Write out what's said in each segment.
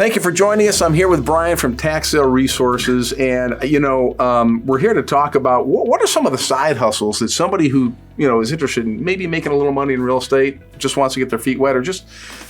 Thank you for joining us. I'm here with Brian from Tax Sale Resources, and we're here to talk about what are some of the side hustles that somebody who is interested in maybe making a little money in real estate, just wants to get their feet wet, or just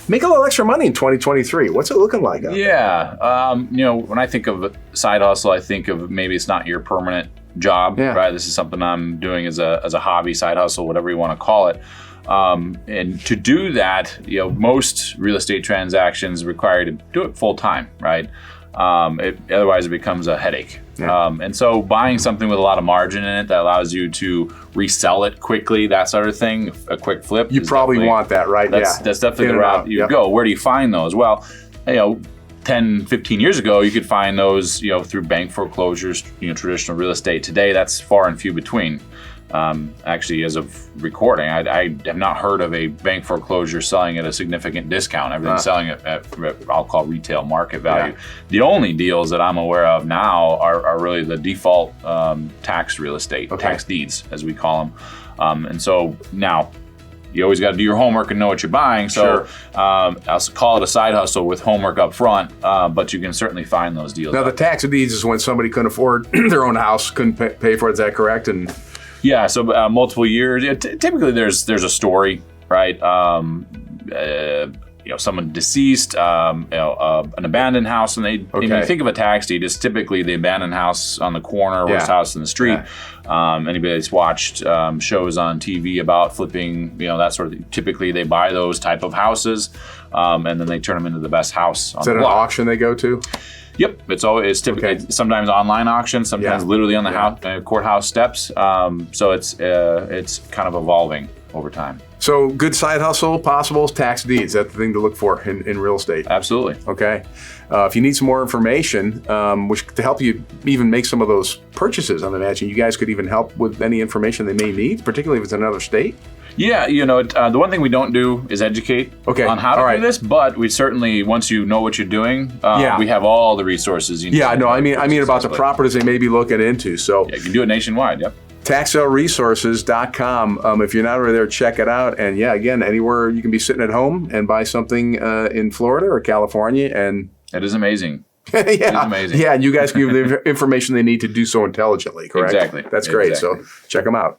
make a little extra money in 2023. What's it looking like out there? Yeah, when I think of side hustle, I think of maybe it's not your permanent job, right? This is something I'm doing as a hobby, side hustle, whatever you want to call it. And to do that, most real estate transactions require you to do it full time, right? Otherwise, it becomes a headache. Yeah. And so buying something with a lot of margin in it that allows you to resell it quickly, that sort of thing, a quick flip. You probably want that, right? That's definitely the route you go. Where do you find those? Well, 10, 15 years ago, you could find those, through bank foreclosures, traditional real estate. Today, that's far and few between. Actually, as of recording, I have not heard of a bank foreclosure selling at a significant discount. Everything's selling at I'll call retail market value. Yeah. The only deals that I'm aware of now are really the default tax real estate, tax deeds, as we call them. And so now, you always got to do your homework and know what you're buying. So I'll call it a side hustle with homework up front, but you can certainly find those deals. Now, the tax deeds is when somebody couldn't afford their own house, couldn't pay for it. Is that correct? And yeah, so multiple years. Typically, there's a story, right? Someone deceased, an abandoned house, and when you think of a tax deed, it's typically the abandoned house on the corner, worst house in the street. Yeah. Anybody that's watched shows on TV about flipping, that sort of thing, typically they buy those type of houses, and then they turn them into the best house on the block. Is that an auction they go to? Yep, it's typically sometimes online auction, sometimes literally on the courthouse steps. So it's kind of evolving over time. So good side hustle, possible tax deeds. That's the thing to look for in real estate. Absolutely. Okay. If you need some more information, which to help you even make some of those purchases, I'm imagining you guys could even help with any information they may need, particularly if it's in another state. Yeah, the one thing we don't do is educate on how to do this, but we certainly, once you know what you're doing, we have all the resources you need. Yeah, no, I mean about the properties they may be looking into. So you can do it nationwide. Yep. TaxSaleResources.com. If you're not over there, check it out. And again, anywhere you can be sitting at home and buy something in Florida or California, and it is amazing. It is amazing. Yeah, and you guys can give the information they need to do so intelligently. Correct. Exactly. That's great. So check them out.